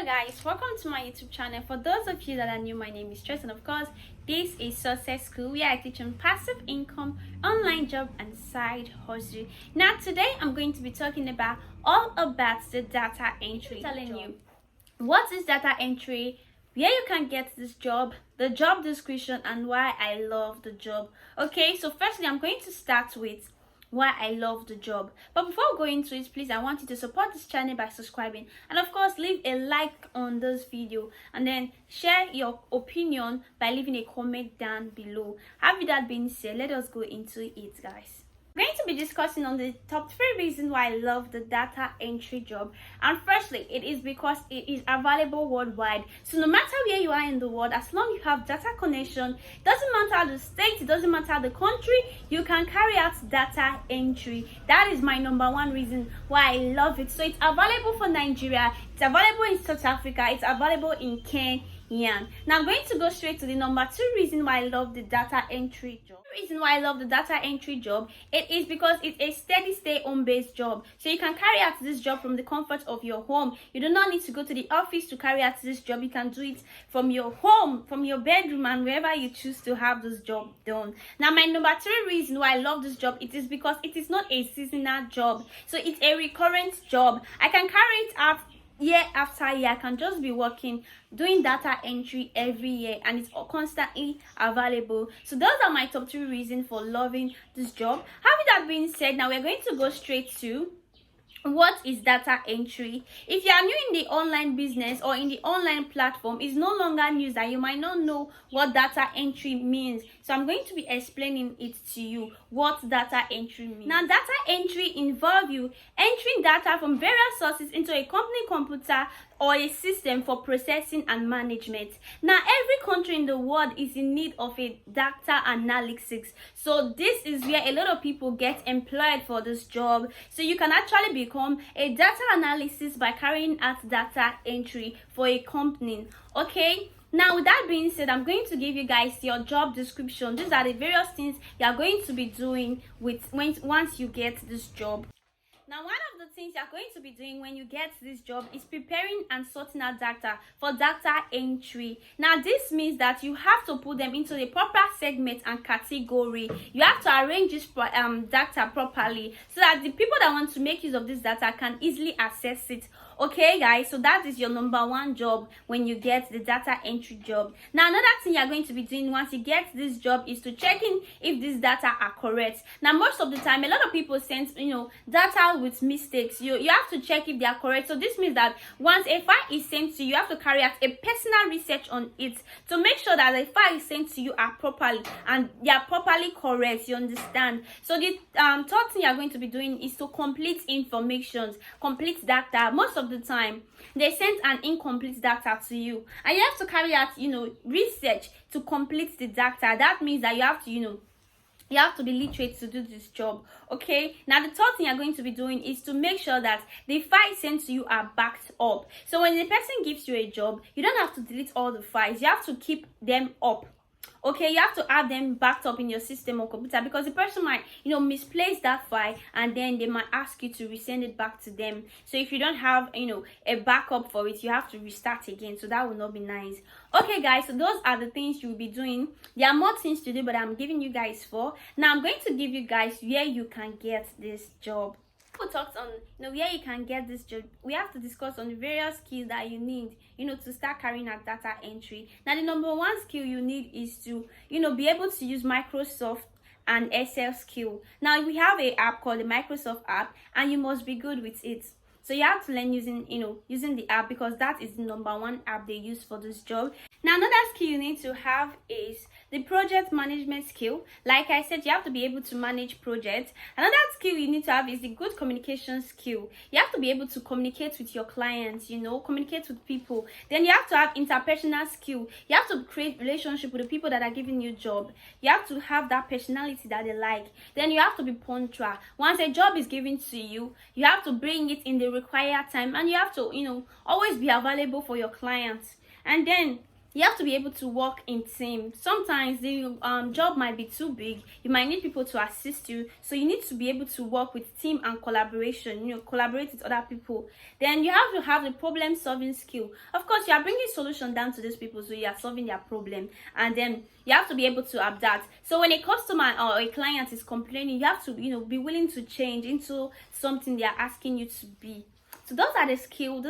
Hello guys, welcome to my YouTube channel. For those of you that are new, my name is Tress, and of course this is Success School, where I teach on passive income, online job and side hustle. Now today I'm going to be talking about all about the data entry. Telling you what is data entry, where you can get this job, the job description, and why I love the job. Okay, so firstly I'm going to start with why I love the job. But before going into it, please, I want you to support this channel by subscribing, and of course leave a like on this video, and then share your opinion by leaving a comment down below. Having that being said, let us go into it, guys. I'm going to be discussing on the top 3 reasons why I love the data entry job. And firstly, it is because it is available worldwide. So no matter where you are in the world, as long as you have data connection, doesn't matter the state, it doesn't matter the country, you can carry out data entry. That is my #1 reason why I love it. So it's available for Nigeria, it's available in South Africa, it's available in Kenya. Now I'm going to go straight to the #2 reason why I love the data entry job. The reason why I love the data entry job, it is because it's a steady stay home based job. So you can carry out this job from the comfort of your home. You do not need to go to the office to carry out this job. You can do it from your home, from your bedroom, and wherever you choose to have this job done. Now my #3 reason why I love this job, it is because it is not a seasonal job. So it's a recurrent job. I can carry it out year after year. I can just be working, doing data entry every year, and it's constantly available. So those are my top 3 reasons for loving this job. Having that being said, now we're going to go straight to what is data entry. If you are new in the online business or in the online platform, it's no longer news that you might not know what data entry means. So I'm going to be explaining it to you what data entry means. Now data entry involves you entering data from various sources into a company computer or a system for processing and management. Now every country in the world is in need of a data analytics. So this is where a lot of people get employed for this job. So you can actually become a data analyst by carrying out data entry for a company. Okay, now with that being said, I'm going to give you guys your job description. These are the various things you are going to be doing once you get this job. Now, one of the things you're going to be doing when you get this job is preparing and sorting out data for data entry. Now, this means that you have to put them into the proper segment and category. You have to arrange this data properly so that the people that want to make use of this data can easily access it. Okay, guys, so that is your #1 job when you get the data entry job. Now, another thing you're going to be doing once you get this job is to check in if these data are correct. Now, most of the time, a lot of people send, data with mistakes. You have to check if they are correct. So this means that once a file is sent to you, you have to carry out a personal research on it to make sure that the file is sent to you are properly and they are properly correct. You understand? So the third thing you're going to be doing is to complete information, complete data. Most of the time they send an incomplete data to you, and you have to carry out research to complete the data. That means that you have to you have to be literate to do this job. Okay, now the third thing you're going to be doing is to make sure that the files sent to you are backed up. So when the person gives you a job, you don't have to delete all the files. You have to keep them up. Okay, you have to have them backed up in your system or computer, because the person might misplace that file, and then they might ask you to resend it back to them. So if you don't have a backup for it, you have to restart again. So that will not be nice. Okay guys, so those are the things you'll be doing. There are more things to do, but I'm giving you guys 4. Now I'm going to give you guys where you can get this job. We talked on where you can get this job. We have to discuss on the various skills that you need to start carrying out data entry. Now the #1 skill you need is to be able to use Microsoft and Excel skill. Now we have a app called the Microsoft app, and you must be good with it. So you have to learn using the app, because that is the #1 app they use for this job. Now another skill you need to have is the project management skill. Like I said, you have to be able to manage projects. Another skill you need to have is the good communication skill. You have to be able to communicate with your clients, communicate with people. Then you have to have interpersonal skill. You have to create relationship with the people that are giving you job. You have to have that personality that they like. Then you have to be punctual. Once a job is given to you, you have to bring it in the required time, and you have to always be available for your clients. And then you have to be able to work in team. Sometimes the job might be too big, you might need people to assist you, so you need to be able to work with team and collaboration, collaborate with other people. Then you have to have the problem solving skill. Of course, you are bringing solution down to these people, so you are solving their problem, and then you have to be able to adapt. So when a customer or a client is complaining, you have to be willing to change into something they are asking you to be. So those are the skill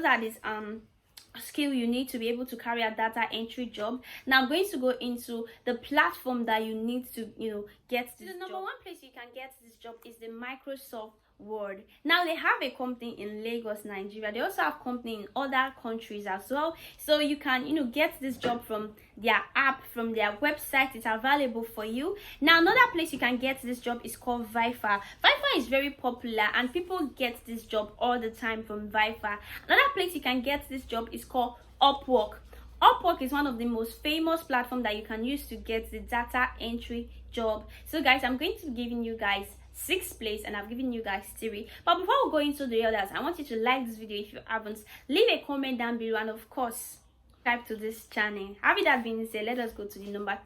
you need to be able to carry a data entry job. Now I'm going to go into the platform that you need to get this. The number one place you can get this job is the Microsoft Word. Now they have a company in Lagos, Nigeria. They also have company in other countries as well, so you can get this job from their app, from their website. It's available for you. Now another place you can get this job is called Vifa. Vifa is very popular and people get this job all the time from Vifa. Another place you can get this job is called Upwork. Upwork is one of the most famous platforms that you can use to get the data entry job. So guys, I'm going to be giving you guys 6 places and I've given you guys 3. But before we go into the others, I want you to like this video if you haven't, leave a comment down below, and of course subscribe to this channel. Having that being said, let us go to the number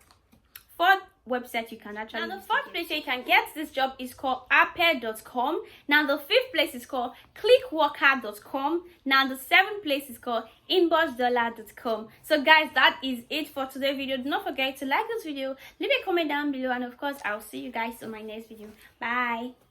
4 website you can actually. Now the 4th place where you can get this job is called apple.com. Now the 5th place is called clickworker.com. Now the 7th place is called inboxdollar.com. So guys, that is it for today's video. Do not forget to like this video, leave a comment down below, and of course I'll see you guys on my next video. Bye.